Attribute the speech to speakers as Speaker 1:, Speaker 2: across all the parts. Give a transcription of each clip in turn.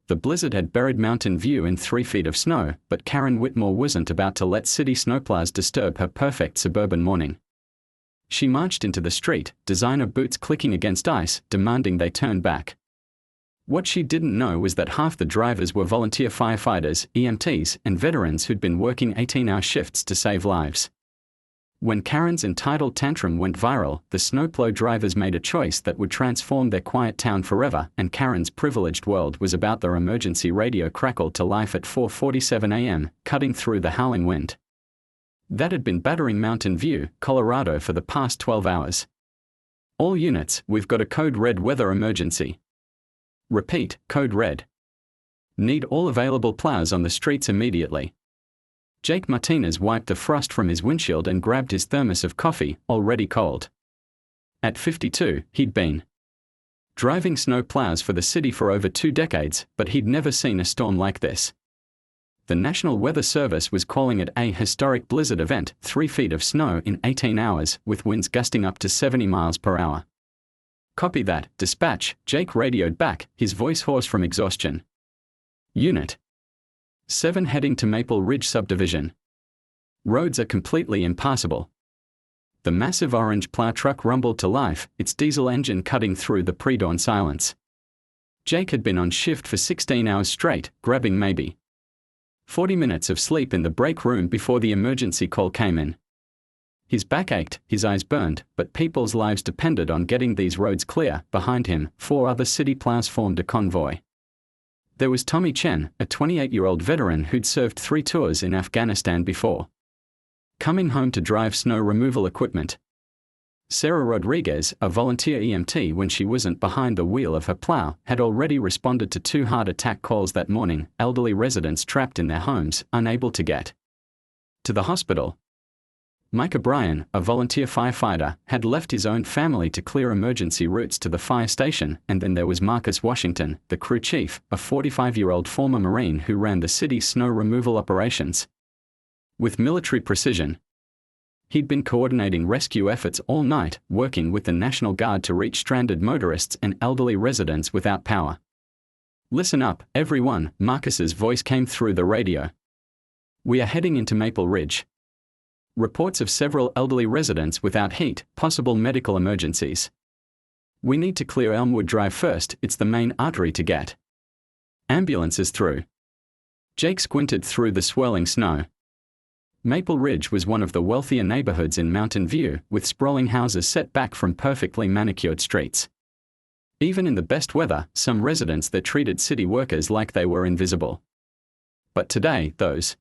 Speaker 1: The blizzard had buried Mountain View in 3 feet of snow, but Karen Whitmore wasn't about to let city snowplows disturb her perfect suburban morning. She marched into the street, designer boots clicking against ice, demanding they turn back. What she didn't know was that half the drivers were volunteer firefighters, EMTs, and veterans who'd been working 18-hour shifts to save lives. When Karen's entitled tantrum went viral, the snowplow drivers made a choice that would transform their quiet town forever, and Karen's privileged world was about. Their emergency radio crackled to life at 4:47 a.m., cutting through the howling wind that had been battering Mountain View, Colorado for the past 12 hours. All units, we've got a code red weather emergency. Repeat, code red. Need all available plows on the streets immediately. Jake Martinez wiped the frost from his windshield and grabbed his thermos of coffee, already cold. At 52, he'd been driving snow plows for the city for over 2 decades, but he'd never seen a storm like this. The National Weather Service was calling it a historic blizzard event, 3 feet of snow in 18 hours, with winds gusting up to 70 miles per hour. Copy that, dispatch, Jake radioed back, his voice hoarse from exhaustion. Unit 7 heading to Maple Ridge subdivision. Roads are completely impassable. The massive orange plow truck rumbled to life, its diesel engine cutting through the pre-dawn silence. Jake had been on shift for 16 hours straight, grabbing maybe 40 minutes of sleep in the break room before the emergency call came in. His back ached, his eyes burned, but people's lives depended on getting these roads clear. Behind him, 4 other city plows formed a convoy. There was Tommy Chen, a 28-year-old veteran who'd served 3 tours in Afghanistan before coming home to drive snow removal equipment. Sarah Rodriguez, a volunteer EMT when she wasn't behind the wheel of her plow, had already responded to 2 heart attack calls that morning, elderly residents trapped in their homes, unable to get to the hospital. Mike O'Brien, a volunteer firefighter, had left his own family to clear emergency routes to the fire station, and then there was Marcus Washington, the crew chief, a 45-year-old former Marine who ran the city's snow removal operations with military precision. He'd been coordinating rescue efforts all night, working with the National Guard to reach stranded motorists and elderly residents without power. Listen up, everyone, Marcus's voice came through the radio. We are heading into Maple Ridge. Reports of several elderly residents without heat, possible medical emergencies. We need to clear Elmwood Drive first, it's the main artery to get ambulances through. Jake squinted through the swirling snow. Maple Ridge was one of the wealthier neighborhoods in Mountain View, with sprawling houses set back from perfectly manicured streets. Even in the best weather, some residents there treated city workers like they were invisible. But today, those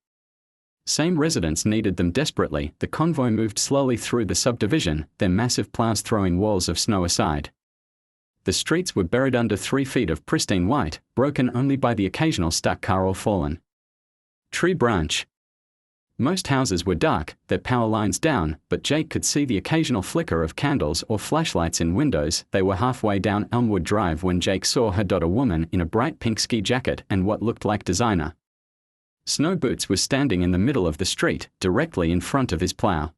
Speaker 1: same residents needed them desperately. The convoy moved slowly through the subdivision, their massive plows throwing walls of snow aside. The streets were buried under 3 feet of pristine white, broken only by the occasional stuck car or fallen tree branch. Most houses were dark, their power lines down, but Jake could see the occasional flicker of candles or flashlights in windows. They were halfway down Elmwood Drive when Jake saw her, a woman in a bright pink ski jacket and what looked like designer snow boots, was standing in the middle of the street, directly in front of his plow.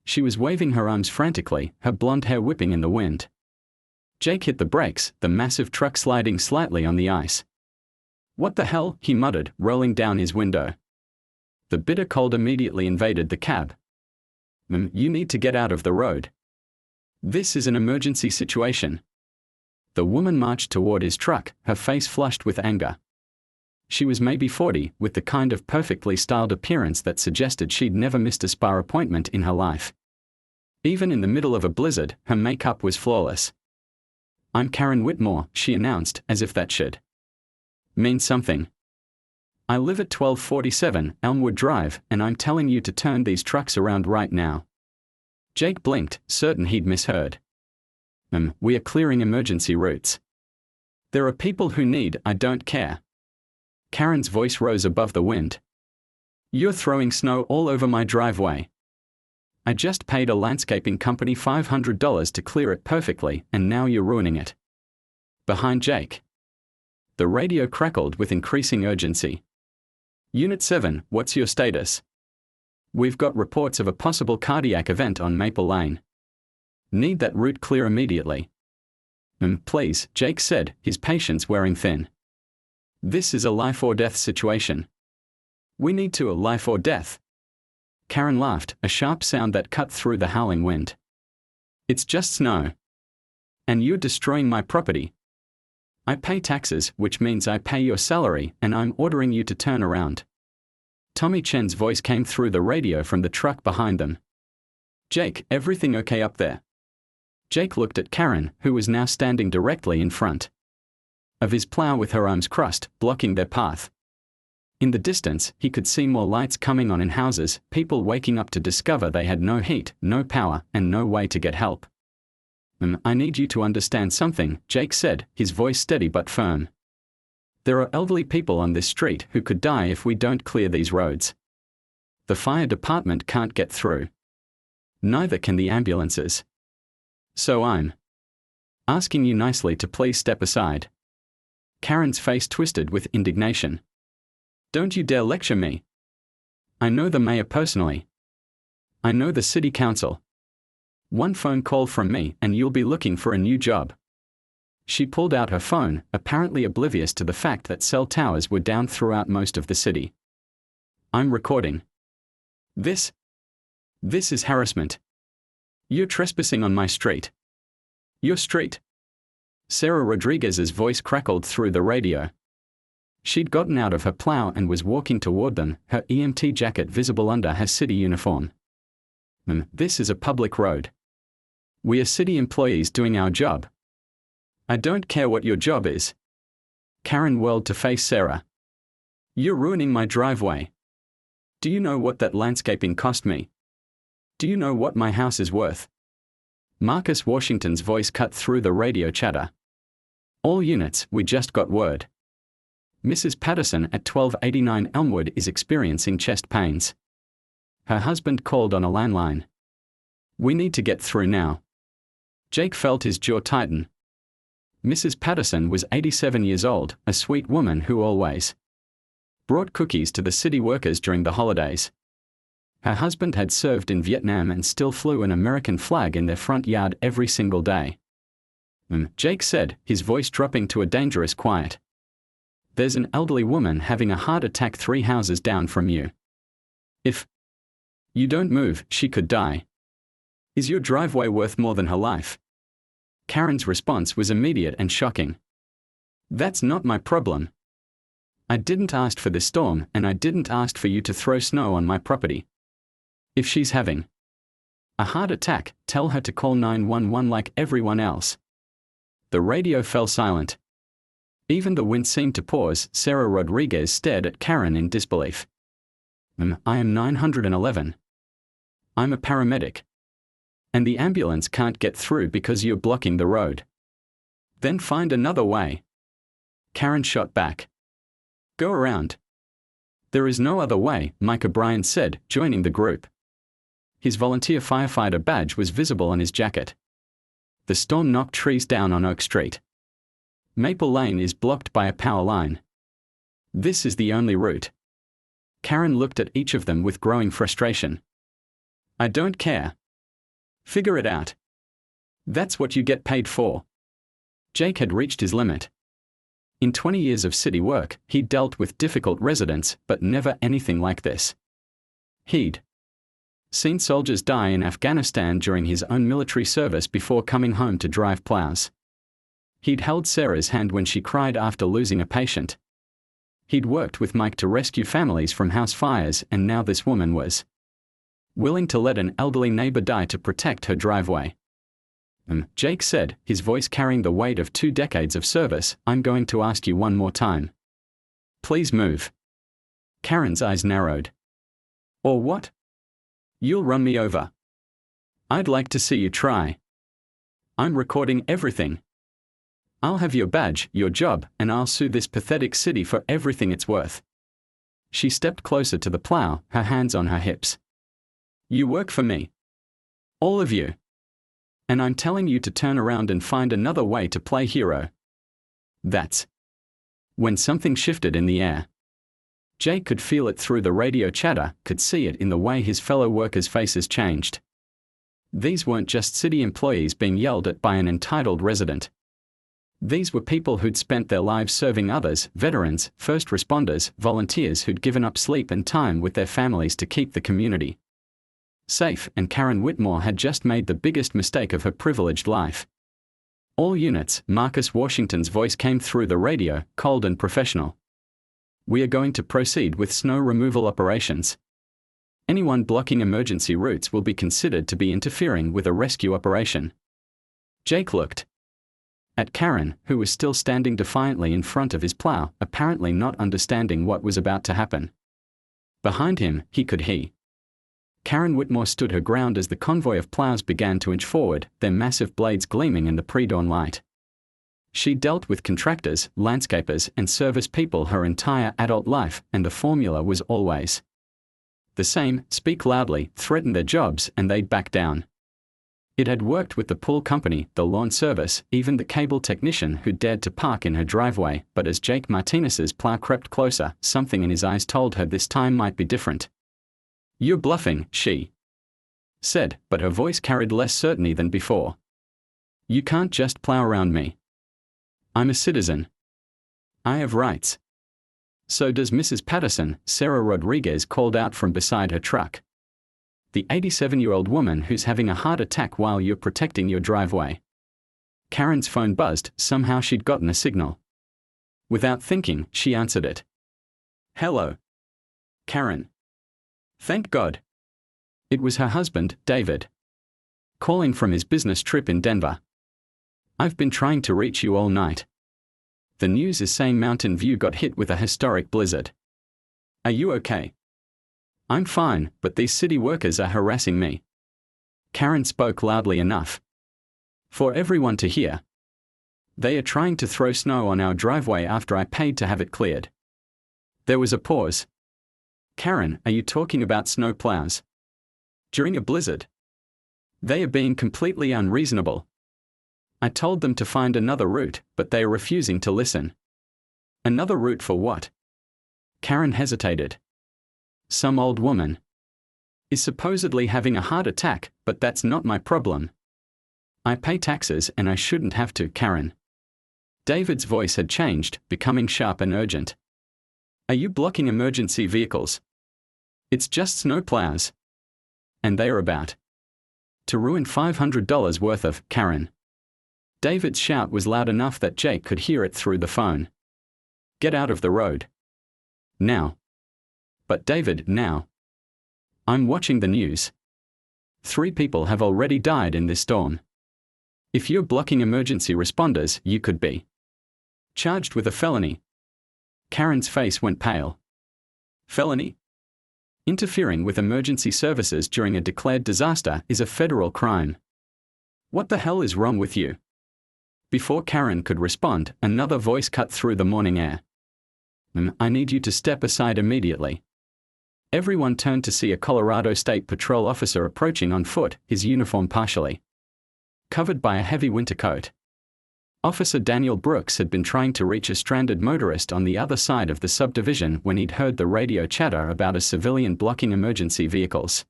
Speaker 1: She was waving her arms frantically, her blonde hair whipping in the wind. Jake hit the brakes, the massive truck sliding slightly on the ice. What the hell, he muttered, rolling down his window. The bitter cold immediately invaded the cab. You need to get out of the road. This is an emergency situation. The woman marched toward his truck, her face flushed with anger. She was maybe 40, with the kind of perfectly styled appearance that suggested she'd never missed a spa appointment in her life. Even in the middle of a blizzard, her makeup was flawless. I'm Karen Whitmore, she announced, as if that should mean something. I live at 1247 Elmwood Drive, and I'm telling you to turn these trucks around right now. Jake blinked, certain he'd misheard. We are clearing emergency routes. There are people who need, I don't care. Karen's voice rose above the wind. You're throwing snow all over my driveway. I just paid a landscaping company $500 to clear it perfectly, and now you're ruining it. Behind Jake, the radio crackled with increasing urgency. Unit 7, what's your status? We've got reports of a possible cardiac event on Maple Lane. Need that route clear immediately. Please, Jake said, his patience wearing thin. This is a life or death situation. We need to a life or death. Karen laughed, a sharp sound that cut through the howling wind. It's just snow. And you're destroying my property. I pay taxes, which means I pay your salary, and I'm ordering you to turn around. Tommy Chen's voice came through the radio from the truck behind them. Jake, everything okay up there? Jake looked at Karen, who was now standing directly in front of his plow with her arms crossed, blocking their path. In the distance, he could see more lights coming on in houses, people waking up to discover they had no heat, no power, and no way to get help. I need you to understand something, Jake said, his voice steady but firm. There are elderly people on this street who could die if we don't clear these roads. The fire department can't get through. Neither can the ambulances. So I'm asking you nicely to please step aside. Karen's face twisted with indignation. Don't you dare lecture me. I know the mayor personally. I know the city council. One phone call from me and you'll be looking for a new job. She pulled out her phone, apparently oblivious to the fact that cell towers were down throughout most of the city. I'm recording. This is harassment. You're trespassing on my street. Your street. Sarah Rodriguez's voice crackled through the radio. She'd gotten out of her plow and was walking toward them, her EMT jacket visible under her city uniform. This is a public road. We are city employees doing our job. I don't care what your job is. Karen whirled to face Sarah. You're ruining my driveway. Do you know what that landscaping cost me? Do you know what my house is worth? Marcus Washington's voice cut through the radio chatter. All units, we just got word. Mrs. Patterson at 1289 Elmwood is experiencing chest pains. Her husband called on a landline. We need to get through now. Jake felt his jaw tighten. Mrs. Patterson was 87 years old, a sweet woman who always brought cookies to the city workers during the holidays. Her husband had served in Vietnam and still flew an American flag in their front yard every single day. Jake said, his voice dropping to a dangerous quiet. There's an elderly woman having a heart attack 3 houses down from you. If you don't move, she could die. Is your driveway worth more than her life? Karen's response was immediate and shocking. That's not my problem. I didn't ask for this storm, and I didn't ask for you to throw snow on my property. If she's having a heart attack, tell her to call 911 like everyone else. The radio fell silent. Even the wind seemed to pause. Sarah Rodriguez stared at Karen in disbelief. I am 911. I'm a paramedic. And the ambulance can't get through because you're blocking the road. Then find another way. Karen shot back. Go around. There is no other way, Mike O'Brien said, joining the group. His volunteer firefighter badge was visible on his jacket. The storm knocked trees down on Oak Street. Maple Lane is blocked by a power line. This is the only route. Karen looked at each of them with growing frustration. I don't care. Figure it out. That's what you get paid for. Jake had reached his limit. In 20 years of city work, he'd dealt with difficult residents, but never anything like this. He'd seen soldiers die in Afghanistan during his own military service before coming home to drive plows. He'd held Sarah's hand when she cried after losing a patient. He'd worked with Mike to rescue families from house fires, and now this woman was willing to let an elderly neighbor die to protect her driveway. Jake said, his voice carrying the weight of 2 decades of service, I'm going to ask you one more time. Please move. Karen's eyes narrowed. Or what? You'll run me over. I'd like to see you try. I'm recording everything. I'll have your badge, your job, and I'll sue this pathetic city for everything it's worth. She stepped closer to the plow, her hands on her hips. You work for me. All of you. And I'm telling you to turn around and find another way to play hero. That's when something shifted in the air. Jake could feel it through the radio chatter, could see it in the way his fellow workers' faces changed. These weren't just city employees being yelled at by an entitled resident. These were people who'd spent their lives serving others, veterans, first responders, volunteers who'd given up sleep and time with their families to keep the community safe, and Karen Whitmore had just made the biggest mistake of her privileged life. All units, Marcus Washington's voice came through the radio, cold and professional. We are going to proceed with snow removal operations. Anyone blocking emergency routes will be considered to be interfering with a rescue operation. Jake looked at Karen, who was still standing defiantly in front of his plow, apparently not understanding what was about to happen. Behind him, he could hear. Karen Whitmore stood her ground as the convoy of plows began to inch forward, their massive blades gleaming in the pre-dawn light. She dealt with contractors, landscapers, and service people her entire adult life, and the formula was always the same: speak loudly, threaten their jobs, and they'd back down. It had worked with the pool company, the lawn service, even the cable technician who dared to park in her driveway, but as Jake Martinez's plow crept closer, something in his eyes told her this time might be different. You're bluffing, she said, but her voice carried less certainty than before. You can't just plow around me. I'm a citizen. I have rights. So does Mrs. Patterson, Sarah Rodriguez called out from beside her truck. The 87-year-old woman who's having a heart attack while you're protecting your driveway. Karen's phone buzzed, somehow she'd gotten a signal. Without thinking, she answered it. Hello. Karen. Thank God. It was her husband, David, calling from his business trip in Denver. I've been trying to reach you all night. The news is saying Mountain View got hit with a historic blizzard. Are you okay? I'm fine, but these city workers are harassing me. Karen spoke loudly enough for everyone to hear. They are trying to throw snow on our driveway after I paid to have it cleared. There was a pause. Karen, are you talking about snowplows? During a blizzard? They are being completely unreasonable. I told them to find another route, but they are refusing to listen. Another route for what? Karen hesitated. Some old woman is supposedly having a heart attack, but that's not my problem. I pay taxes and I shouldn't have to, Karen. David's voice had changed, becoming sharp and urgent. Are you blocking emergency vehicles? It's just snowplows. And they are about to ruin $500 worth of, Karen. David's shout was loud enough that Jake could hear it through the phone. Get out of the road. Now. But David, now. I'm watching the news. 3 people have already died in this storm. If you're blocking emergency responders, you could be charged with a felony. Karen's face went pale. Felony? Interfering with emergency services during a declared disaster is a federal crime. What the hell is wrong with you? Before Karen could respond, another voice cut through the morning air. I need you to step aside immediately. Everyone turned to see a Colorado State Patrol officer approaching on foot, his uniform partially covered by a heavy winter coat. Officer Daniel Brooks had been trying to reach a stranded motorist on the other side of the subdivision when he'd heard the radio chatter about a civilian blocking emergency vehicles.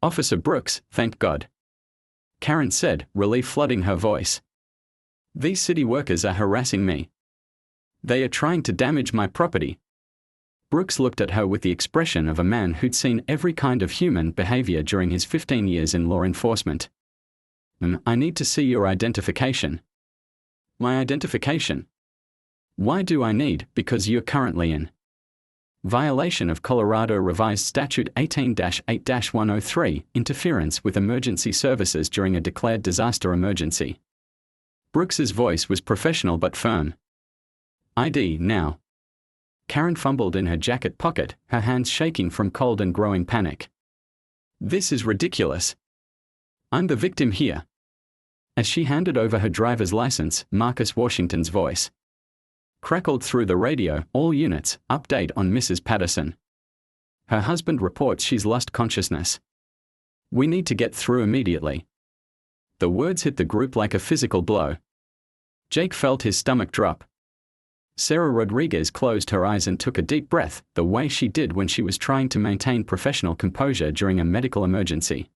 Speaker 1: Officer Brooks, thank God. Karen said, relief flooding her voice. These city workers are harassing me. They are trying to damage my property. Brooks looked at her with the expression of a man who'd seen every kind of human behavior during his 15 years in law enforcement. I need to see your identification. My identification? Why do I need? Because you're currently in violation of Colorado Revised Statute 18-8-103, interference with emergency services during a declared disaster emergency. Brooks's voice was professional but firm. ID now. Karen fumbled in her jacket pocket, her hands shaking from cold and growing panic. This is ridiculous. I'm the victim here. As she handed over her driver's license, Marcus Washington's voice crackled through the radio, all units, update on Mrs. Patterson. Her husband reports she's lost consciousness. We need to get through immediately. The words hit the group like a physical blow. Jake felt his stomach drop. Sarah Rodriguez closed her eyes and took a deep breath, the way she did when she was trying to maintain professional composure during a medical emergency.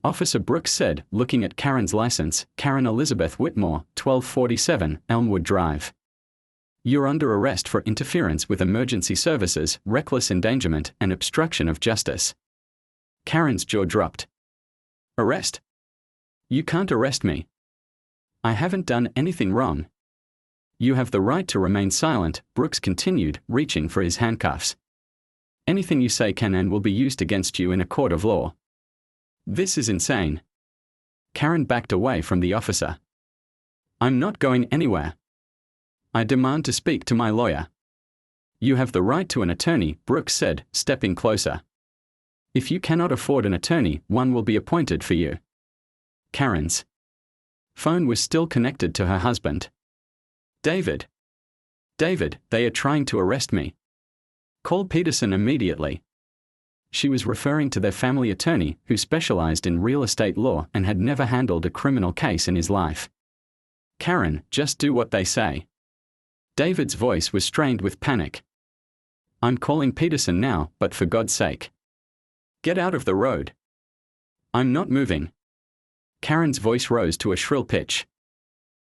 Speaker 1: Officer Brooks said, looking at Karen's license, Karen Elizabeth Whitmore, 1247, Elmwood Drive. You're under arrest for interference with emergency services, reckless endangerment, and obstruction of justice. Karen's jaw dropped. Arrest? You can't arrest me. I haven't done anything wrong. You have the right to remain silent, Brooks continued, reaching for his handcuffs. Anything you say can and will be used against you in a court of law. This is insane. Karen backed away from the officer. I'm not going anywhere. I demand to speak to my lawyer. You have the right to an attorney, Brooks said, stepping closer. If you cannot afford an attorney, one will be appointed for you. Karen's phone was still connected to her husband. David, they are trying to arrest me. Call Peterson immediately. She was referring to their family attorney, who specialized in real estate law and had never handled a criminal case in his life. Karen, just do what they say. David's voice was strained with panic. I'm calling Peterson now, but for God's sake. Get out of the road. I'm not moving. Karen's voice rose to a shrill pitch.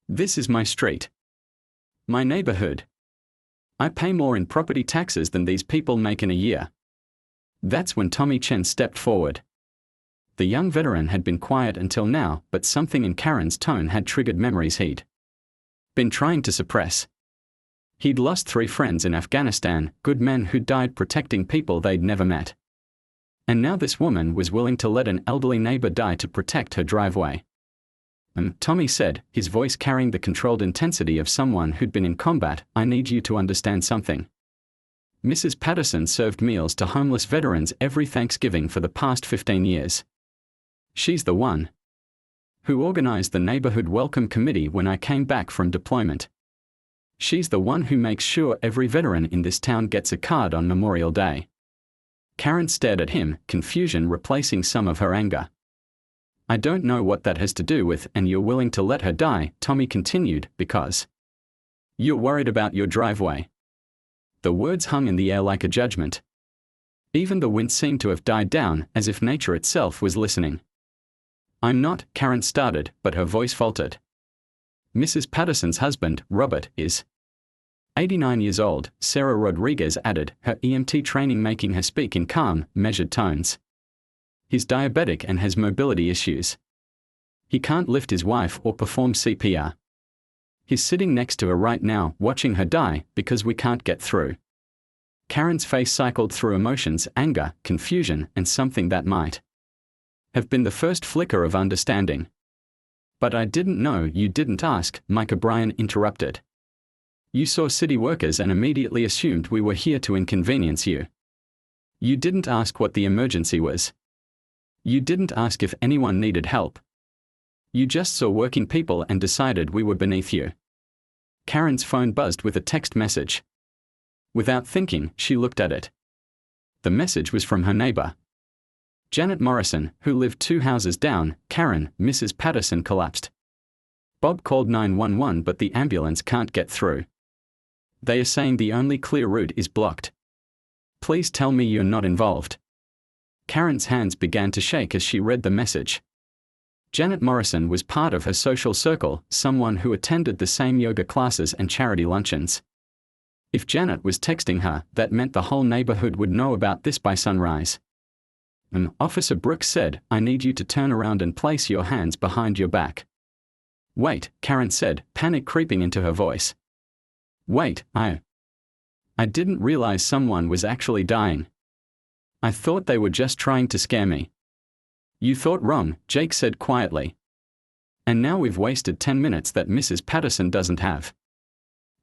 Speaker 1: This is my street. My neighborhood. I pay more in property taxes than these people make in a year. That's when Tommy Chen stepped forward. The young veteran had been quiet until now, but something in Karen's tone had triggered memories he'd been trying to suppress. He'd lost 3 friends in Afghanistan, good men who'd died protecting people they'd never met. And now this woman was willing to let an elderly neighbor die to protect her driveway. Tommy said, his voice carrying the controlled intensity of someone who'd been in combat, I need you to understand something. Mrs. Patterson served meals to homeless veterans every Thanksgiving for the past 15 years. She's the one who organized the neighborhood welcome committee when I came back from deployment. She's the one who makes sure every veteran in this town gets a card on Memorial Day. Karen stared at him, confusion replacing some of her anger. I don't know what that has to do with, and you're willing to let her die, Tommy continued, because you're worried about your driveway. The words hung in the air like a judgment. Even the wind seemed to have died down, as if nature itself was listening. I'm not, Karen started, but her voice faltered. Mrs. Patterson's husband, Robert, is 89 years old, Sarah Rodriguez added, her EMT training making her speak in calm, measured tones. He's diabetic and has mobility issues. He can't lift his wife or perform CPR. He's sitting next to her right now, watching her die, because we can't get through. Karen's face cycled through emotions, anger, confusion, and something that might have been the first flicker of understanding. But I didn't know. You didn't ask, Mike O'Brien interrupted. You saw city workers and immediately assumed we were here to inconvenience you. You didn't ask what the emergency was. You didn't ask if anyone needed help. You just saw working people and decided we were beneath you. Karen's phone buzzed with a text message. Without thinking, she looked at it. The message was from her neighbor, Janet Morrison, who lived 2 houses down. Karen, Mrs. Patterson collapsed. Bob called 911 but the ambulance can't get through. They are saying the only clear route is blocked. Please tell me you're not involved. Karen's hands began to shake as she read the message. Janet Morrison was part of her social circle, someone who attended the same yoga classes and charity luncheons. If Janet was texting her, that meant the whole neighborhood would know about this by sunrise. Officer Brooks said, I need you to turn around and place your hands behind your back. Wait, Karen said, panic creeping into her voice. Wait, I didn't realize someone was actually dying. I thought they were just trying to scare me. You thought wrong, Jake said quietly. And now we've wasted 10 minutes that Mrs. Patterson doesn't have.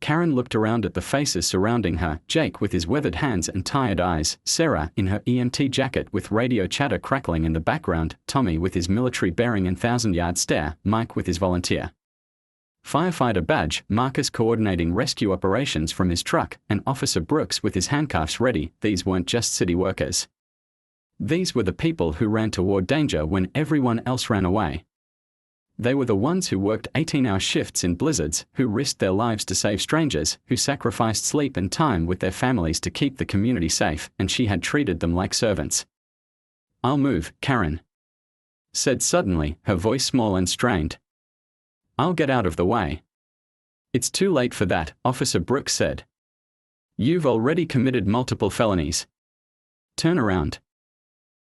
Speaker 1: Karen looked around at the faces surrounding her, Jake with his weathered hands and tired eyes, Sarah in her EMT jacket with radio chatter crackling in the background, Tommy with his military bearing and 1,000-yard stare, Mike with his volunteer firefighter badge, Marcus coordinating rescue operations from his truck, and Officer Brooks with his handcuffs ready. These weren't just city workers. These were the people who ran toward danger when everyone else ran away. They were the ones who worked 18-hour shifts in blizzards, who risked their lives to save strangers, who sacrificed sleep and time with their families to keep the community safe, and she had treated them like servants. I'll move, Karen said suddenly, her voice small and strained. "I'll get out of the way." "It's too late for that," Officer Brooks said. "You've already committed multiple felonies. Turn around."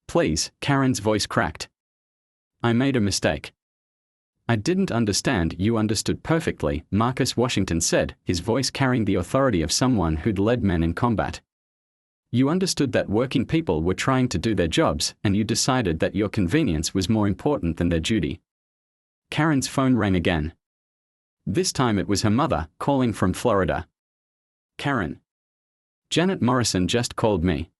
Speaker 1: "Please," Karen's voice cracked. "I made a mistake." "I didn't understand." "You understood perfectly," Marcus Washington said, his voice carrying the authority of someone who'd led men in combat. "You understood that working people were trying to do their jobs, and you decided that your convenience was more important than their duty." Karen's phone rang again. This time it was her mother, calling from Florida. "Karen. Janet Morrison just called me.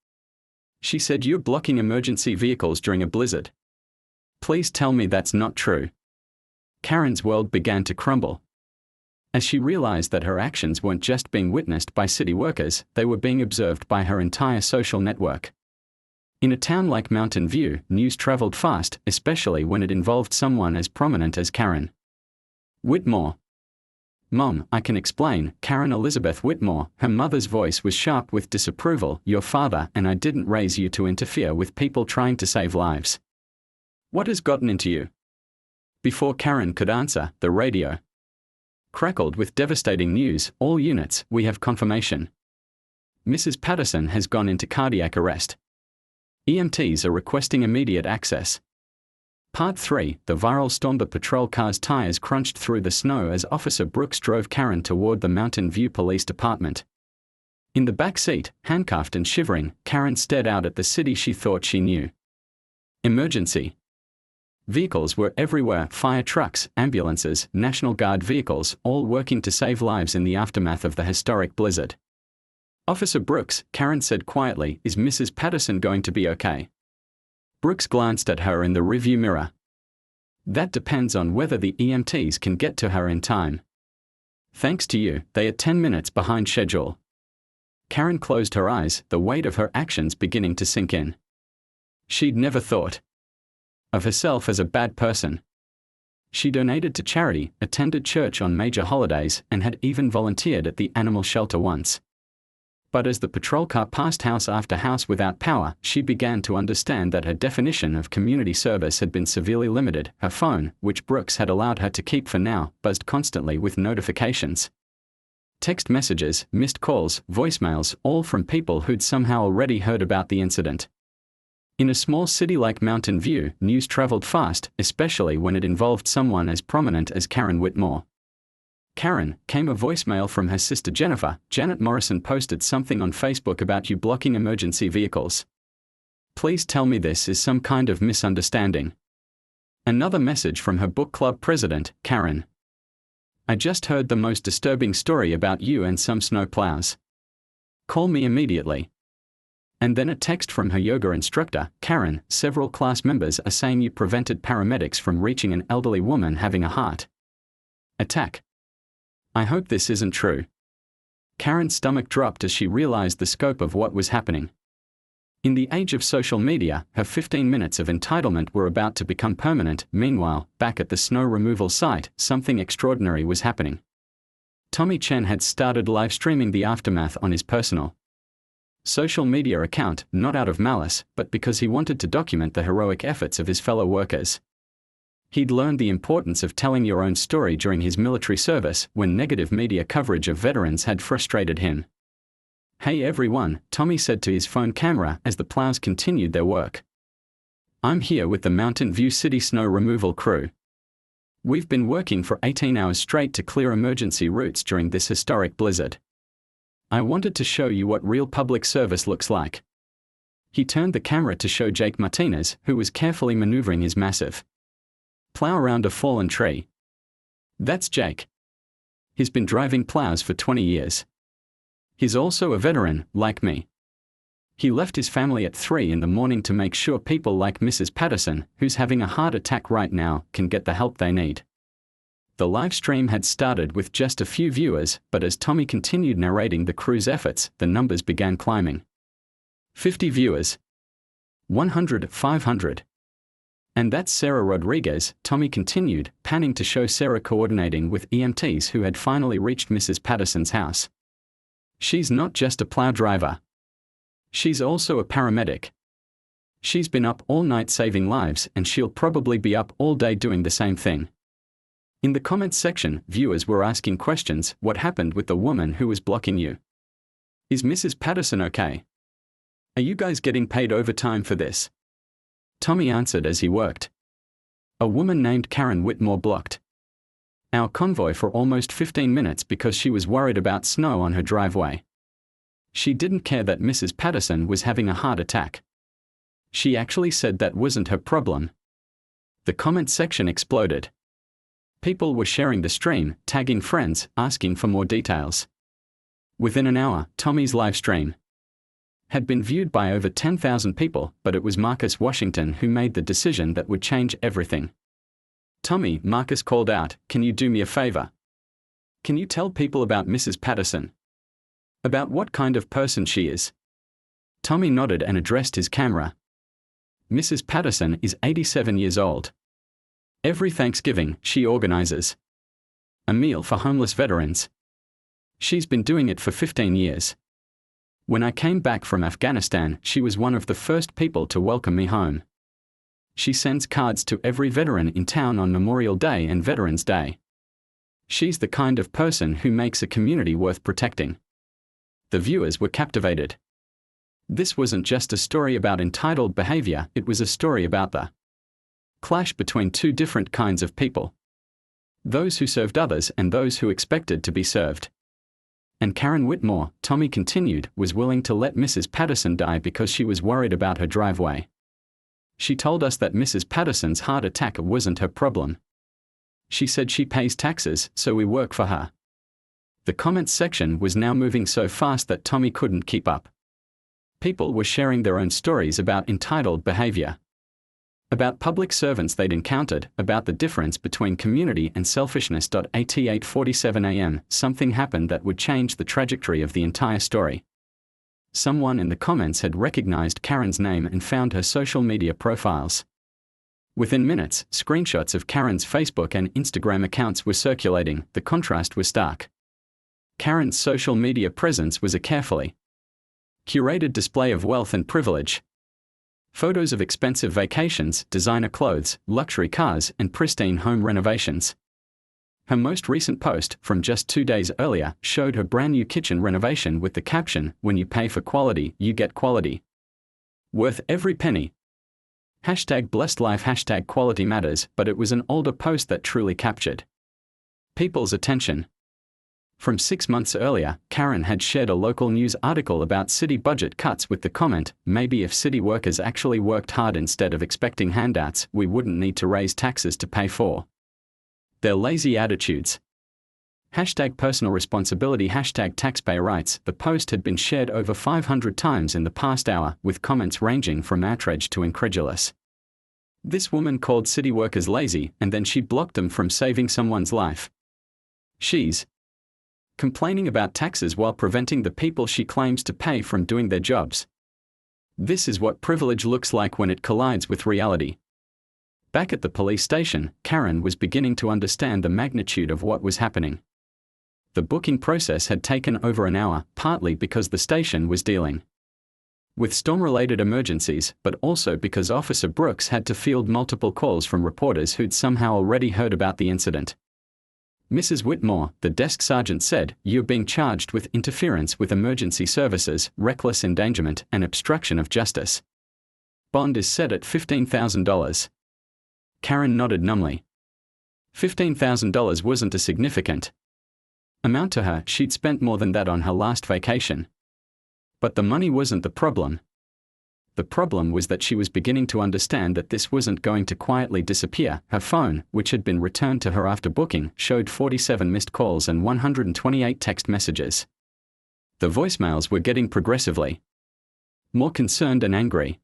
Speaker 1: She said you're blocking emergency vehicles during a blizzard. Please tell me that's not true." Karen's world began to crumble. As she realized that her actions weren't just being witnessed by city workers, they were being observed by her entire social network. In a town like Mountain View, news traveled fast, especially when it involved someone as prominent as Karen Whitmore. "Mom, I can explain." Karen Elizabeth Whitmore, her mother's voice was sharp with disapproval. "Your father and I didn't raise you to interfere with people trying to save lives. What has gotten into you?" Before Karen could answer, the radio crackled with devastating news. "All units, we have confirmation. Mrs. Patterson has gone into cardiac arrest. EMTs are requesting immediate access." Part 3, the viral storm. The patrol car's tires crunched through the snow as Officer Brooks drove Karen toward the Mountain View Police Department. In the back seat, handcuffed and shivering, Karen stared out at the city she thought she knew. Emergency vehicles were everywhere: fire trucks, ambulances, National Guard vehicles, all working to save lives in the aftermath of the historic blizzard. "Officer Brooks," Karen said quietly, "is Mrs. Patterson going to be okay?" Brooks glanced at her in the rearview mirror. "That depends on whether the EMTs can get to her in time. Thanks to you, they are 10 minutes behind schedule." Karen closed her eyes, the weight of her actions beginning to sink in. She'd never thought of herself as a bad person. She donated to charity, attended church on major holidays, and had even volunteered at the animal shelter once. But as the patrol car passed house after house without power, she began to understand that her definition of community service had been severely limited. Her phone, which Brooks had allowed her to keep for now, buzzed constantly with notifications. Text messages, missed calls, voicemails, all from people who'd somehow already heard about the incident. In a small city like Mountain View, news traveled fast, especially when it involved someone as prominent as Karen Whitmore. "Karen," came a voicemail from her sister Jennifer. "Janet Morrison posted something on Facebook about you blocking emergency vehicles. Please tell me this is some kind of misunderstanding." Another message from her book club president, Karen. "I just heard the most disturbing story about you and some snowplows. Call me immediately." And then a text from her yoga instructor, Karen. "Several class members are saying you prevented paramedics from reaching an elderly woman having a heart attack. I hope this isn't true." Karen's stomach dropped as she realized the scope of what was happening. In the age of social media, her 15 minutes of entitlement were about to become permanent. Meanwhile, back at the snow removal site, something extraordinary was happening. Tommy Chen had started live streaming the aftermath on his personal social media account, not out of malice, but because he wanted to document the heroic efforts of his fellow workers. He'd learned the importance of telling your own story during his military service, when negative media coverage of veterans had frustrated him. "Hey everyone," Tommy said to his phone camera as the plows continued their work. "I'm here with the Mountain View City snow removal crew. We've been working for 18 hours straight to clear emergency routes during this historic blizzard. I wanted to show you what real public service looks like." He turned the camera to show Jake Martinez, who was carefully maneuvering his massive plow around a fallen tree. "That's Jake. He's been driving plows for 20 years. He's also a veteran, like me. He left his family at 3 in the morning to make sure people like Mrs. Patterson, who's having a heart attack right now, can get the help they need." The live stream had started with just a few viewers, but as Tommy continued narrating the crew's efforts, the numbers began climbing. 50 viewers. 100, 500. "And that's Sarah Rodriguez," Tommy continued, panning to show Sarah coordinating with EMTs who had finally reached Mrs. Patterson's house. "She's not just a plow driver. She's also a paramedic. She's been up all night saving lives and she'll probably be up all day doing the same thing. In the comments section, viewers were asking questions. What happened with the woman who was blocking you? Is Mrs. Patterson okay? Are you guys getting paid overtime for this? Tommy answered as he worked. A woman named Karen Whitmore blocked our convoy for almost 15 minutes because she was worried about snow on her driveway. She didn't care that Mrs. Patterson was having a heart attack. She actually said that wasn't her problem. The comment section exploded. People were sharing the stream, tagging friends, asking for more details. Within an hour, Tommy's live stream had been viewed by over 10,000 people, but it was Marcus Washington who made the decision that would change everything. Tommy, Marcus called out, "Can you do me a favor? Can you tell people about Mrs. Patterson? About what kind of person she is?" Tommy nodded and addressed his camera. Mrs. Patterson is 87 years old. Every Thanksgiving, she organizes a meal for homeless veterans. She's been doing it for 15 years. When I came back from Afghanistan, she was one of the first people to welcome me home. She sends cards to every veteran in town on Memorial Day and Veterans Day. She's the kind of person who makes a community worth protecting. The viewers were captivated. This wasn't just a story about entitled behavior, it was a story about the clash between two different kinds of people. Those who served others and those who expected to be served. And Karen Whitmore, Tommy continued, was willing to let Mrs. Patterson die because she was worried about her driveway. She told us that Mrs. Patterson's heart attack wasn't her problem. She said she pays taxes, so we work for her. The comments section was now moving so fast that Tommy couldn't keep up. People were sharing their own stories about entitled behavior. About public servants they'd encountered, about the difference between community and selfishness. At 8:47 a.m., something happened that would change the trajectory of the entire story. Someone in the comments had recognized Karen's name and found her social media profiles. Within minutes, screenshots of Karen's Facebook and Instagram accounts were circulating. The contrast was stark. Karen's social media presence was a carefully curated display of wealth and privilege. Photos of expensive vacations, designer clothes, luxury cars, and pristine home renovations. Her most recent post, from just 2 days earlier, showed her brand new kitchen renovation with the caption, "When you pay for quality, you get quality. Worth every penny." #blessed life #quality matters, but it was an older post that truly captured people's attention. From 6 months earlier, Karen had shared a local news article about city budget cuts with the comment, "Maybe if city workers actually worked hard instead of expecting handouts, we wouldn't need to raise taxes to pay for their lazy attitudes." #personal responsibility #taxpayer rights. The post had been shared over 500 times in the past hour, with comments ranging from outrage to incredulous. This woman called city workers lazy, and then she blocked them from saving someone's life. She's complaining about taxes while preventing the people she claims to pay from doing their jobs. This is what privilege looks like when it collides with reality. Back at the police station, Karen was beginning to understand the magnitude of what was happening. The booking process had taken over an hour, partly because the station was dealing with storm-related emergencies, but also because Officer Brooks had to field multiple calls from reporters who'd somehow already heard about the incident. "Mrs. Whitmore," the desk sergeant said, "you're being charged with interference with emergency services, reckless endangerment, and obstruction of justice. Bond is set at $15,000. Karen nodded numbly. $15,000 wasn't a significant amount to her. She'd spent more than that on her last vacation. But the money wasn't the problem. The problem was that she was beginning to understand that this wasn't going to quietly disappear. Her phone, which had been returned to her after booking, showed 47 missed calls and 128 text messages. The voicemails were getting progressively more concerned and angry.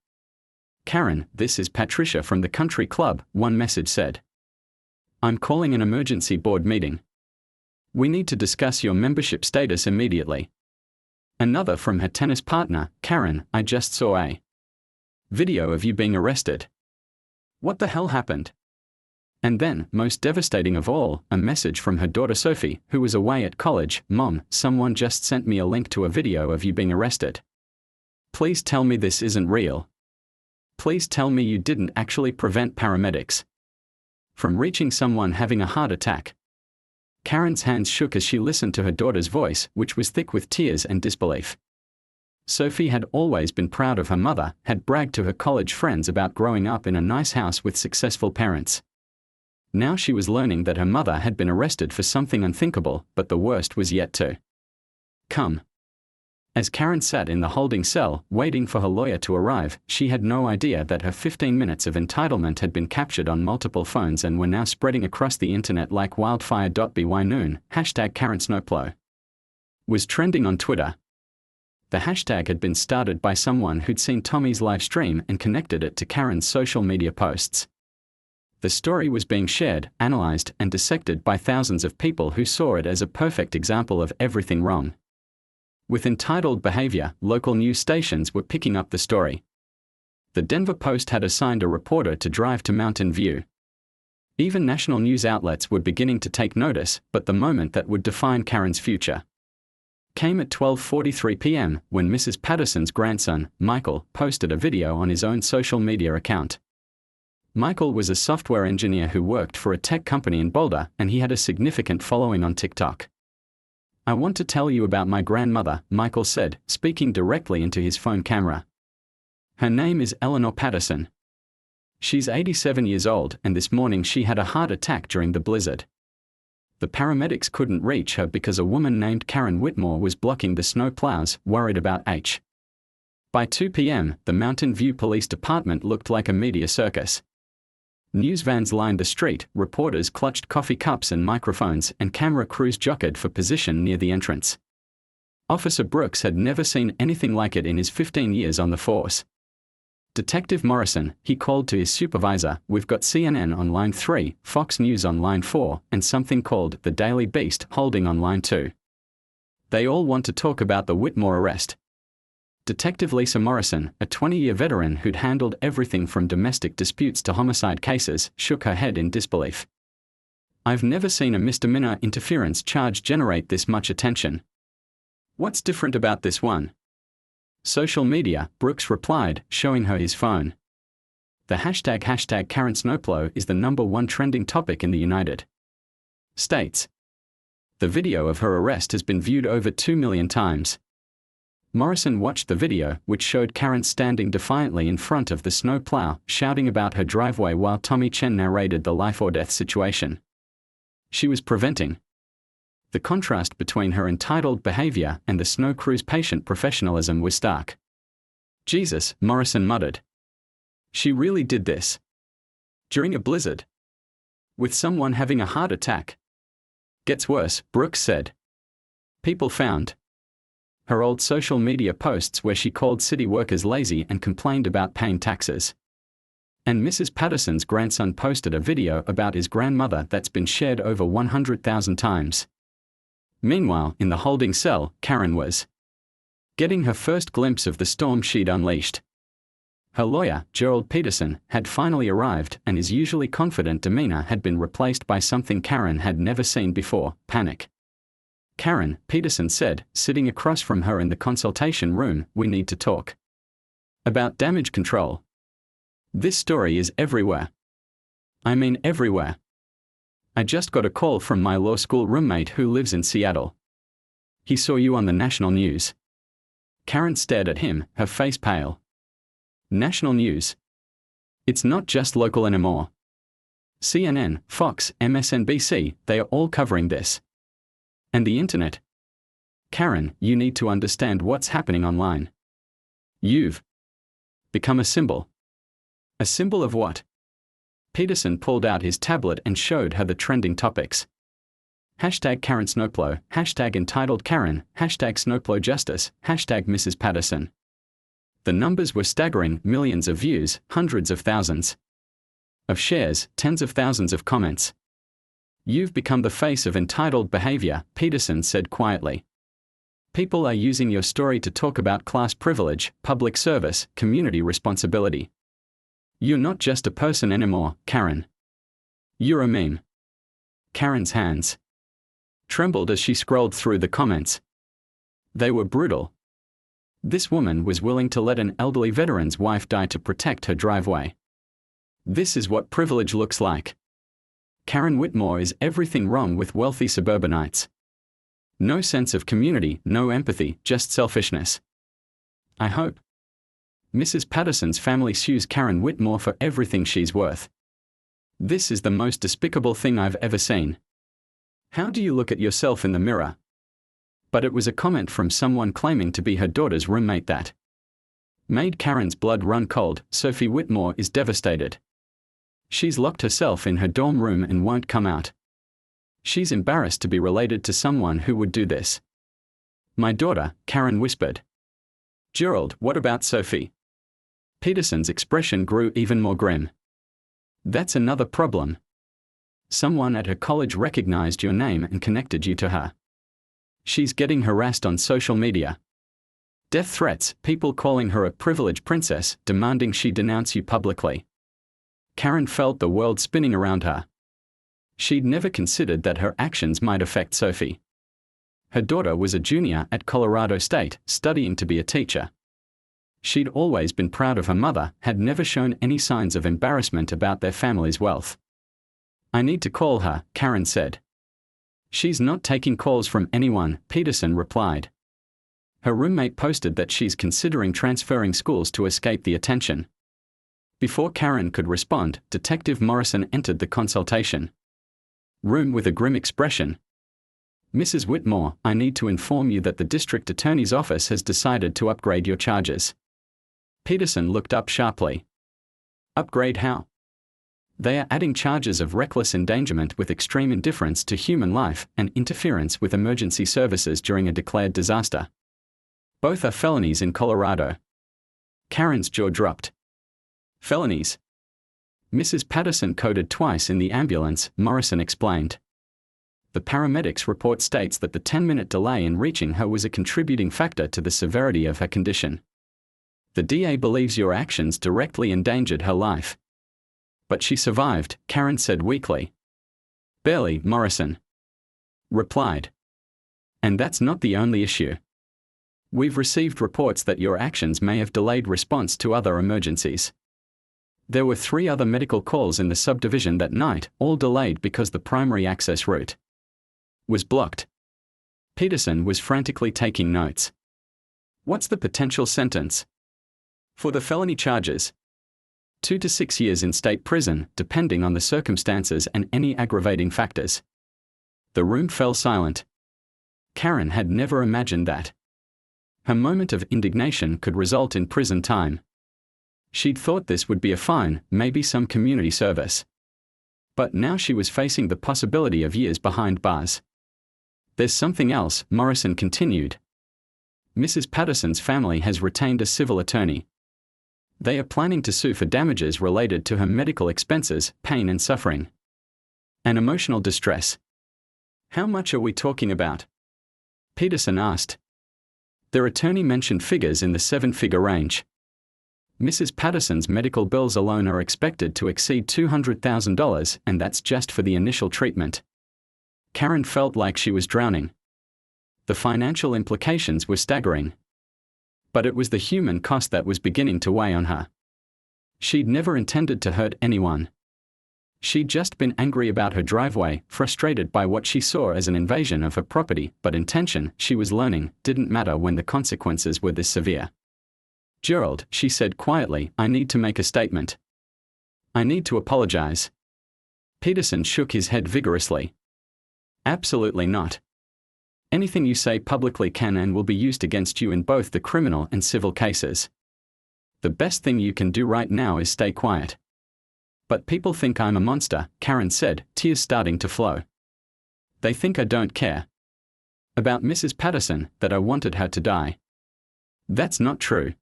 Speaker 1: "Karen, this is Patricia from the country club," one message said. "I'm calling an emergency board meeting. We need to discuss your membership status immediately." Another from her tennis partner, "Karen, I just saw a video of you being arrested. What the hell happened?" And then, most devastating of all, a message from her daughter Sophie, who was away at college. "Mom, someone just sent me a link to a video of you being arrested. Please tell me this isn't real." Please tell me you didn't actually prevent paramedics from reaching someone having a heart attack. Karen's hands shook as she listened to her daughter's voice, which was thick with tears and disbelief. Sophie had always been proud of her mother, had bragged to her college friends about growing up in a nice house with successful parents. Now she was learning that her mother had been arrested for something unthinkable, but the worst was yet to come. As Karen sat in the holding cell, waiting for her lawyer to arrive, she had no idea that her 15 minutes of entitlement had been captured on multiple phones and were now spreading across the internet like wildfire. By noon, #KarenSnowplow was trending on Twitter. The hashtag had been started by someone who'd seen Tommy's live stream and connected it to Karen's social media posts. The story was being shared, analyzed, and dissected by thousands of people who saw it as a perfect example of everything wrong with entitled behavior. Local news stations were picking up the story. The Denver Post had assigned a reporter to drive to Mountain View. Even national news outlets were beginning to take notice, but the moment that would define Karen's future came at 12:43 p.m. when Mrs. Patterson's grandson, Michael, posted a video on his own social media account. Michael was a software engineer who worked for a tech company in Boulder, and he had a significant following on TikTok. "I want to tell you about my grandmother," Michael said, speaking directly into his phone camera. "Her name is Eleanor Patterson. She's 87 years old, and this morning she had a heart attack during the blizzard. The paramedics couldn't reach her because a woman named Karen Whitmore was blocking the snowplows, worried about H. By 2 p.m., the Mountain View Police Department looked like a media circus. News vans lined the street, reporters clutched coffee cups and microphones, and camera crews jockeyed for position near the entrance. Officer Brooks had never seen anything like it in his 15 years on the force. Detective Morrison, he called to his supervisor, "We've got CNN on line 3, Fox News on line 4, and something called The Daily Beast holding on line 2. They all want to talk about the Whitmore arrest." Detective Lisa Morrison, a 20-year veteran who'd handled everything from domestic disputes to homicide cases, shook her head in disbelief. "I've never seen a misdemeanor interference charge generate this much attention. What's different about this one?" "Social media," Brooks replied, showing her his phone. The hashtag #KarenSnowplow is the #1 trending topic in the United States. The video of her arrest has been viewed over 2 million times. Morrison watched the video, which showed Karen standing defiantly in front of the snowplow, shouting about her driveway while Tommy Chen narrated the life-or-death situation she was preventing. The contrast between her entitled behavior and the snow crew's patient professionalism was stark. "Jesus," Morrison muttered. "She really did this during a blizzard with someone having a heart attack." "Gets worse," Brooks said. People found her old social media posts where she called city workers lazy and complained about paying taxes. And Mrs. Patterson's grandson posted a video about his grandmother that's been shared over 100,000 times. Meanwhile, in the holding cell, Karen was getting her first glimpse of the storm she'd unleashed. Her lawyer, Gerald Peterson, had finally arrived, and his usually confident demeanor had been replaced by something Karen had never seen before: panic. "Karen," Peterson said, sitting across from her in the consultation room, "we need to talk about damage control. This story is everywhere. I mean everywhere. I just got a call from my law school roommate who lives in Seattle. He saw you on the national news." Karen stared at him, her face pale. "National news? It's not just local anymore. CNN, Fox, MSNBC, they are all covering this. And the internet. Karen, you need to understand what's happening online. You've become a symbol." "A symbol of what?" Peterson pulled out his tablet and showed her the trending topics. #KarenSnowplow, #entitled Karen, #Snowplow Justice, #Mrs. Patterson. The numbers were staggering: millions of views, hundreds of thousands of shares, tens of thousands of comments. "You've become the face of entitled behavior," Peterson said quietly. "People are using your story to talk about class privilege, public service, community responsibility. You're not just a person anymore, Karen. You're a meme." Karen's hands trembled as she scrolled through the comments. They were brutal. This woman was willing to let an elderly veteran's wife die to protect her driveway. This is what privilege looks like. Karen Whitmore is everything wrong with wealthy suburbanites. No sense of community, no empathy, just selfishness. I hope Mrs. Patterson's family sues Karen Whitmore for everything she's worth. This is the most despicable thing I've ever seen. How do you look at yourself in the mirror? But it was a comment from someone claiming to be her daughter's roommate that made Karen's blood run cold. Sophie Whitmore is devastated. She's locked herself in her dorm room and won't come out. She's embarrassed to be related to someone who would do this. My daughter, Karen whispered. Gerald, what about Sophie? Peterson's expression grew even more grim. That's another problem. Someone at her college recognized your name and connected you to her. She's getting harassed on social media. Death threats, people calling her a privileged princess, demanding she denounce you publicly. Karen felt the world spinning around her. She'd never considered that her actions might affect Sophie. Her daughter was a junior at Colorado State, studying to be a teacher. She'd always been proud of her mother, had never shown any signs of embarrassment about their family's wealth. I need to call her, Karen said. She's not taking calls from anyone, Peterson replied. Her roommate posted that she's considering transferring schools to escape the attention. Before Karen could respond, Detective Morrison entered the consultation room with a grim expression. Mrs. Whitmore, I need to inform you that the district attorney's office has decided to upgrade your charges. Peterson looked up sharply. Upgrade how? They are adding charges of reckless endangerment with extreme indifference to human life and interference with emergency services during a declared disaster. Both are felonies in Colorado. Karen's jaw dropped. Felonies? Mrs. Patterson coded twice in the ambulance, Morrison explained. The paramedics' report states that the 10-minute delay in reaching her was a contributing factor to the severity of her condition. The DA believes your actions directly endangered her life. But she survived, Karen said weakly. Barely, Morrison replied. And that's not the only issue. We've received reports that your actions may have delayed response to other emergencies. There were 3 other medical calls in the subdivision that night, all delayed because the primary access route was blocked. Peterson was frantically taking notes. What's the potential sentence? For the felony charges? 2 to 6 years in state prison, depending on the circumstances and any aggravating factors. The room fell silent. Karen had never imagined that her moment of indignation could result in prison time. She'd thought this would be a fine, maybe some community service. But now she was facing the possibility of years behind bars. There's something else, Morrison continued. Mrs. Patterson's family has retained a civil attorney. They are planning to sue for damages related to her medical expenses, pain and suffering, and emotional distress. How much are we talking about? Peterson asked. Their attorney mentioned figures in the 7-figure range. Mrs. Patterson's medical bills alone are expected to exceed $200,000, and that's just for the initial treatment. Karen felt like she was drowning. The financial implications were staggering. But it was the human cost that was beginning to weigh on her. She'd never intended to hurt anyone. She'd just been angry about her driveway, frustrated by what she saw as an invasion of her property, but intention, she was learning, didn't matter when the consequences were this severe. Gerald, she said quietly, I need to make a statement. I need to apologize. Peterson shook his head vigorously. Absolutely not. Anything you say publicly can and will be used against you in both the criminal and civil cases. The best thing you can do right now is stay quiet. But people think I'm a monster, Karen said, tears starting to flow. They think I don't care about Mrs. Patterson, that I wanted her to die. That's not true.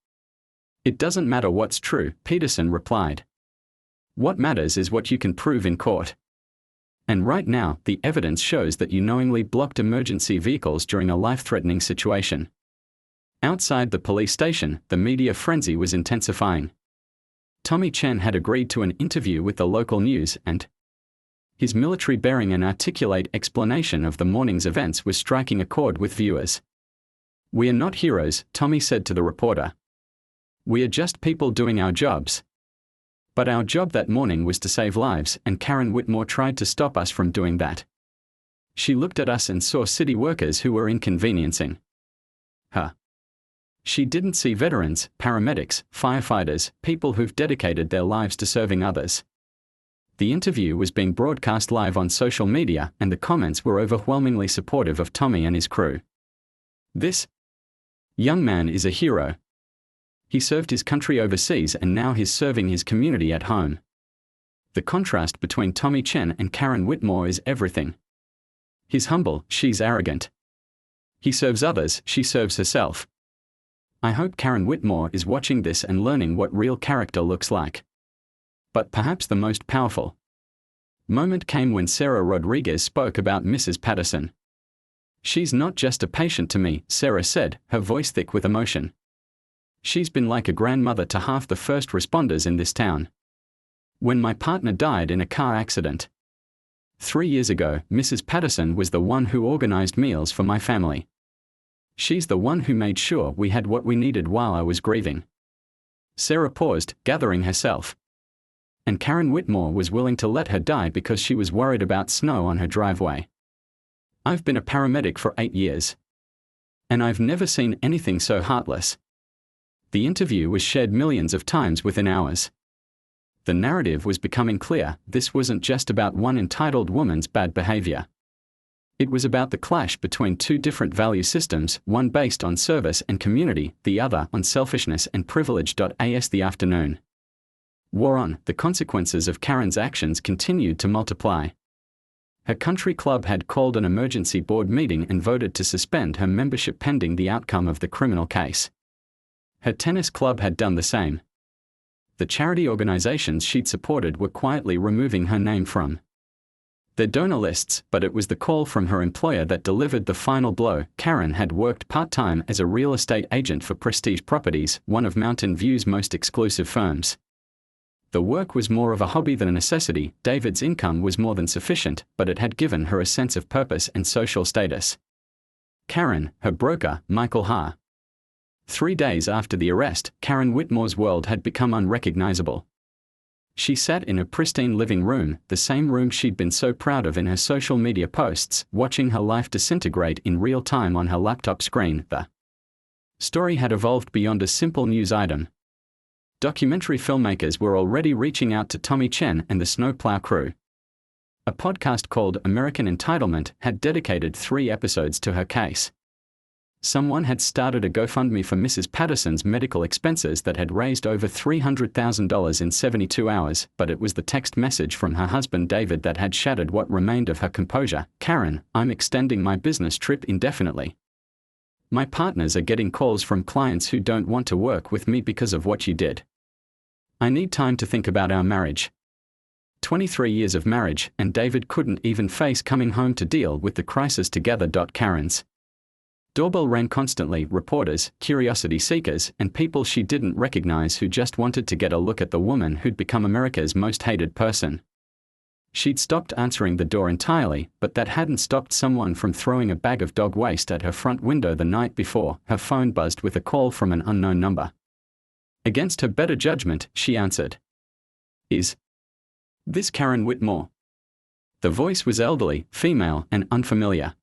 Speaker 1: It doesn't matter what's true, Peterson replied. What matters is what you can prove in court. And right now, the evidence shows that you knowingly blocked emergency vehicles during a life-threatening situation. Outside the police station, the media frenzy was intensifying. Tommy Chen had agreed to an interview with the local news, and his military bearing and articulate explanation of the morning's events was striking a chord with viewers. "We are not heroes," Tommy said to the reporter. "We are just people doing our jobs." But our job that morning was to save lives, and Karen Whitmore tried to stop us from doing that. She looked at us and saw city workers who were inconveniencing her. She didn't see veterans, paramedics, firefighters, people who've dedicated their lives to serving others. The interview was being broadcast live on social media, and the comments were overwhelmingly supportive of Tommy and his crew. "This young man is a hero. He served his country overseas and now he's serving his community at home." The contrast between Tommy Chen and Karen Whitmore is everything. He's humble, she's arrogant. He serves others, she serves herself. I hope Karen Whitmore is watching this and learning what real character looks like. But perhaps the most powerful moment came when Sarah Rodriguez spoke about Mrs. Patterson. "She's not just a patient to me," Sarah said, her voice thick with emotion. "She's been like a grandmother to half the first responders in this town. When my partner died in a car accident 3 years ago, Mrs. Patterson was the one who organized meals for my family. She's the one who made sure we had what we needed while I was grieving." Sarah paused, gathering herself. "And Karen Whitmore was willing to let her die because she was worried about snow on her driveway. I've been a paramedic for 8 years. And I've never seen anything so heartless." The interview was shared millions of times within hours. The narrative was becoming clear. This wasn't just about one entitled woman's bad behavior. It was about the clash between two different value systems, one based on service and community, the other on selfishness and privilege. As the afternoon wore on, the consequences of Karen's actions continued to multiply. Her country club had called an emergency board meeting and voted to suspend her membership pending the outcome of the criminal case. Her tennis club had done the same. The charity organizations she'd supported were quietly removing her name from their donor lists, but it was the call from her employer that delivered the final blow. Karen had worked part-time as a real estate agent for Prestige Properties, one of Mountain View's most exclusive firms. The work was more of a hobby than a necessity. David's income was more than sufficient, but it had given her a sense of purpose and social status. Karen, her broker, Michael Ha. 3 days after the arrest, Karen Whitmore's world had become unrecognizable. She sat in a pristine living room, the same room she'd been so proud of in her social media posts, watching her life disintegrate in real time on her laptop screen. The story had evolved beyond a simple news item. Documentary filmmakers were already reaching out to Tommy Chen and the Snowplow crew. A podcast called American Entitlement had dedicated 3 episodes to her case. Someone had started a GoFundMe for Mrs. Patterson's medical expenses that had raised over $300,000 in 72 hours, but it was the text message from her husband David that had shattered what remained of her composure. "Karen, I'm extending my business trip indefinitely. My partners are getting calls from clients who don't want to work with me because of what you did. I need time to think about our marriage." 23 years of marriage, and David couldn't even face coming home to deal with the crisis together. Karen's doorbell rang constantly, reporters, curiosity seekers, and people she didn't recognize who just wanted to get a look at the woman who'd become America's most hated person. She'd stopped answering the door entirely, but that hadn't stopped someone from throwing a bag of dog waste at her front window the night before. Her phone buzzed with a call from an unknown number. Against her better judgment, she answered. "Is this Karen Whitmore?" The voice was elderly, female, and unfamiliar.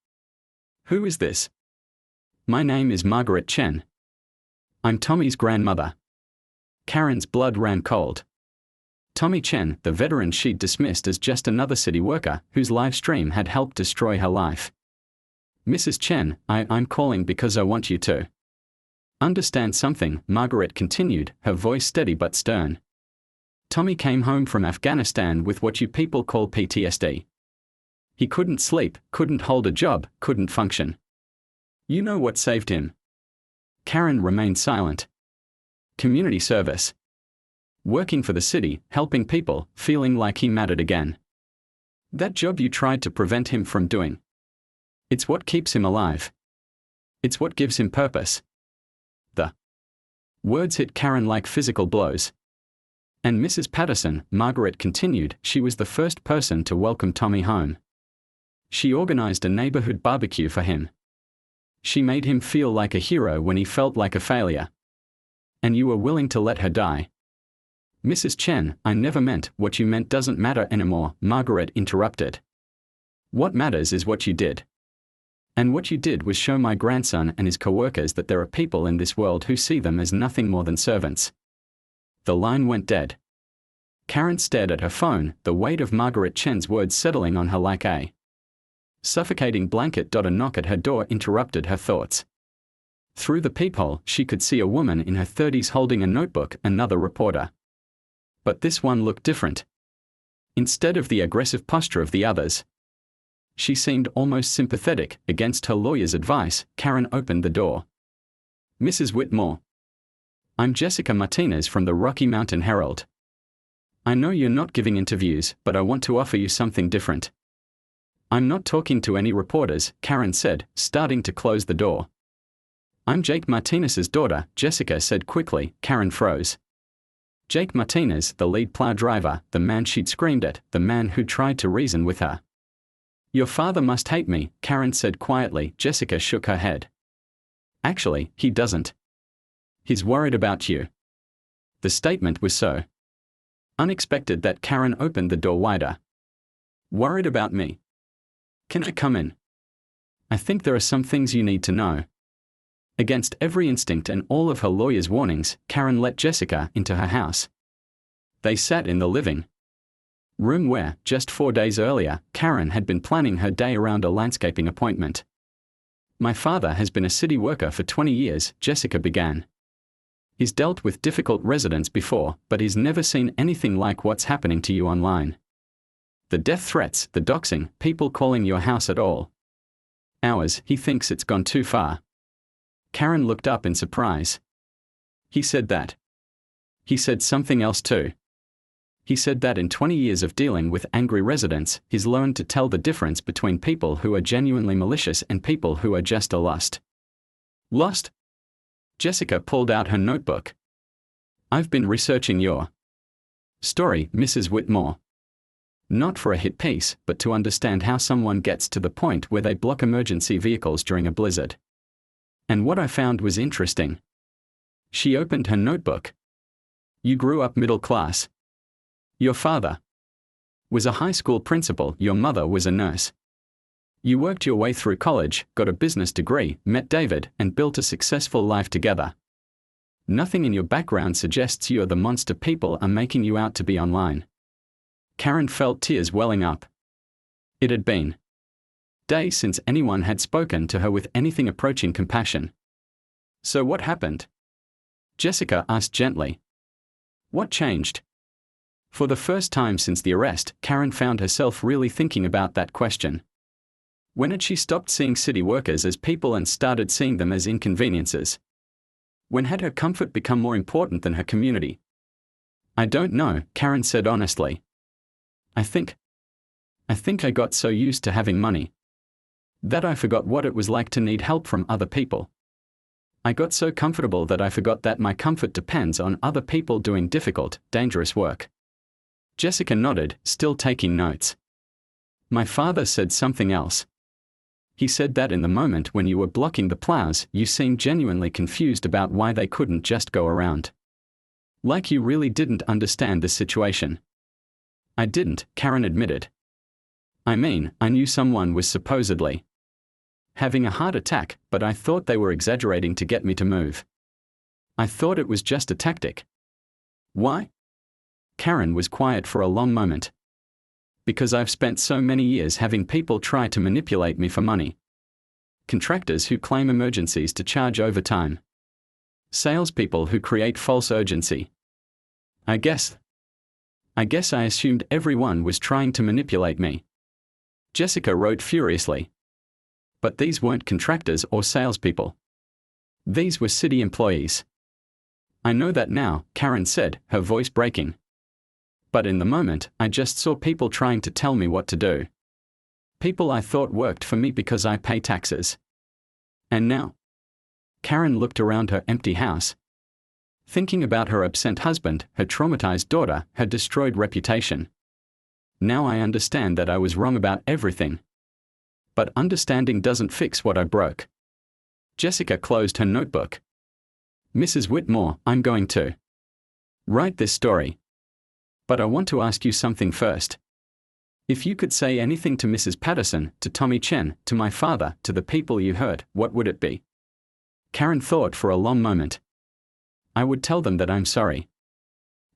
Speaker 1: "Who is this?" "My name is Margaret Chen. I'm Tommy's grandmother." Karen's blood ran cold. Tommy Chen, the veteran she'd dismissed as just another city worker, whose live stream had helped destroy her life. "Mrs. Chen, I'm calling because I want you to understand something," Margaret continued, her voice steady but stern. "Tommy came home from Afghanistan with what you people call PTSD. He couldn't sleep, couldn't hold a job, couldn't function. You know what saved him?" Karen remained silent. "Community service. Working for the city, helping people, feeling like he mattered again. That job you tried to prevent him from doing. It's what keeps him alive. It's what gives him purpose." The words hit Karen like physical blows. "And Mrs. Patterson," Margaret continued, "she was the first person to welcome Tommy home. She organized a neighborhood barbecue for him. She made him feel like a hero when he felt like a failure. And you were willing to let her die. Mrs. Chen, I never meant what you meant doesn't matter anymore, Margaret interrupted. What matters is what you did. And what you did was show my grandson and his co-workers that there are people in this world who see them as nothing more than servants. The line went dead. Karen stared at her phone, the weight of Margaret Chen's words settling on her like a suffocating blanket. A knock at her door interrupted her thoughts. Through the peephole, she could see a woman in her 30s holding a notebook, another reporter. But this one looked different. Instead of the aggressive posture of the others, she seemed almost sympathetic. Against her lawyer's advice, Karen opened the door. Mrs. Whitmore. I'm Jessica Martinez from the Rocky Mountain Herald. I know you're not giving interviews, but I want to offer you something different. I'm not talking to any reporters, Karen said, starting to close the door. I'm Jake Martinez's daughter, Jessica said quickly. Karen froze. Jake Martinez, the lead plow driver, the man she'd screamed at, the man who tried to reason with her. Your father must hate me, Karen said quietly. Jessica shook her head. Actually, he doesn't. He's worried about you. The statement was so unexpected that Karen opened the door wider. Worried about me? Can I come in? I think there are some things you need to know. Against every instinct and all of her lawyer's warnings, Karen let Jessica into her house. They sat in the living room where, just 4 days earlier, Karen had been planning her day around a landscaping appointment. My father has been a city worker for 20 years, Jessica began. He's dealt with difficult residents before, but he's never seen anything like what's happening to you online. The death threats, the doxing, people calling your house at all hours, he thinks it's gone too far. Karen looked up in surprise. He said that. He said something else too. He said that in 20 years of dealing with angry residents, he's learned to tell the difference between people who are genuinely malicious and people who are just lost. Lost? Jessica pulled out her notebook. I've been researching your story, Mrs. Whitmore. Not for a hit piece, but to understand how someone gets to the point where they block emergency vehicles during a blizzard. And what I found was interesting. She opened her notebook. You grew up middle class. Your father was a high school principal, your mother was a nurse. You worked your way through college, got a business degree, met David, and built a successful life together. Nothing in your background suggests you're the monster people are making you out to be online. Karen felt tears welling up. It had been days since anyone had spoken to her with anything approaching compassion. So what happened? Jessica asked gently. What changed? For the first time since the arrest, Karen found herself really thinking about that question. When had she stopped seeing city workers as people and started seeing them as inconveniences? When had her comfort become more important than her community? I don't know, Karen said honestly. I think I got so used to having money that I forgot what it was like to need help from other people. I got so comfortable that I forgot that my comfort depends on other people doing difficult, dangerous work. Jessica nodded, still taking notes. My father said something else. He said that in the moment when you were blocking the plows, you seemed genuinely confused about why they couldn't just go around. Like you really didn't understand the situation. I didn't, Karen admitted. I mean, I knew someone was supposedly having a heart attack, but I thought they were exaggerating to get me to move. I thought it was just a tactic. Why? Karen was quiet for a long moment. Because I've spent so many years having people try to manipulate me for money. Contractors who claim emergencies to charge overtime. Salespeople who create false urgency. I guess I assumed everyone was trying to manipulate me. Jessica wrote furiously. But these weren't contractors or salespeople. These were city employees. I know that now, Karen said, her voice breaking. But in the moment, I just saw people trying to tell me what to do. People I thought worked for me because I pay taxes. And now? Karen looked around her empty house. Thinking about her absent husband, her traumatized daughter, her destroyed reputation. Now I understand that I was wrong about everything. But understanding doesn't fix what I broke. Jessica closed her notebook. Mrs. Whitmore, I'm going to write this story. But I want to ask you something first. If you could say anything to Mrs. Patterson, to Tommy Chen, to my father, to the people you hurt, what would it be? Karen thought for a long moment. I would tell them that I'm sorry.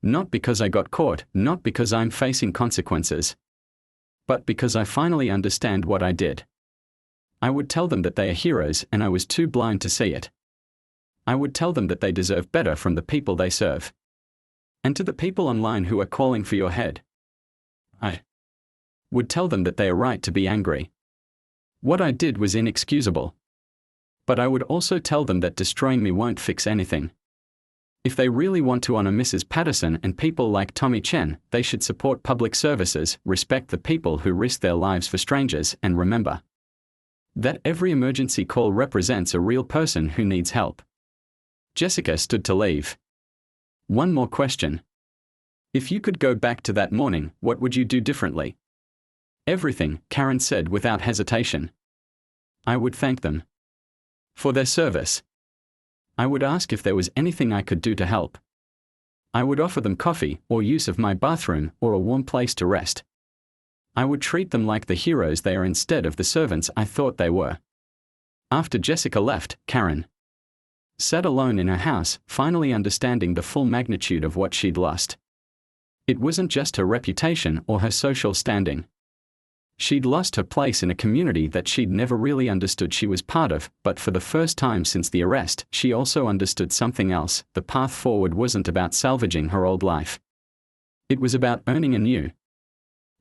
Speaker 1: Not because I got caught, not because I'm facing consequences, but because I finally understand what I did. I would tell them that they are heroes and I was too blind to see it. I would tell them that they deserve better from the people they serve. And to the people online who are calling for your head, I would tell them that they are right to be angry. What I did was inexcusable. But I would also tell them that destroying me won't fix anything. If they really want to honor Mrs. Patterson and people like Tommy Chen, they should support public services, respect the people who risk their lives for strangers, and remember that every emergency call represents a real person who needs help. Jessica stood to leave. One more question. If you could go back to that morning, what would you do differently? Everything, Karen said without hesitation. I would thank them for their service. I would ask if there was anything I could do to help. I would offer them coffee, or use of my bathroom, or a warm place to rest. I would treat them like the heroes they are instead of the servants I thought they were. After Jessica left, Karen sat alone in her house, finally understanding the full magnitude of what she'd lost. It wasn't just her reputation or her social standing. She'd lost her place in a community that she'd never really understood she was part of, but for the first time since the arrest, she also understood something else. The path forward wasn't about salvaging her old life. It was about earning a new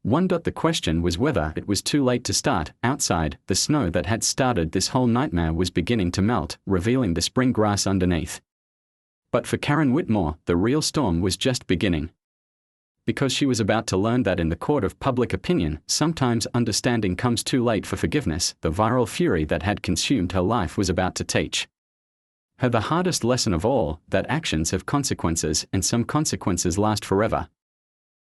Speaker 1: one. The question was whether it was too late to start. Outside, the snow that had started this whole nightmare was beginning to melt, revealing the spring grass underneath. But for Karen Whitmore, the real storm was just beginning. Because she was about to learn that in the court of public opinion, sometimes understanding comes too late for forgiveness. The viral fury that had consumed her life was about to teach her the hardest lesson of all, that actions have consequences and some consequences last forever.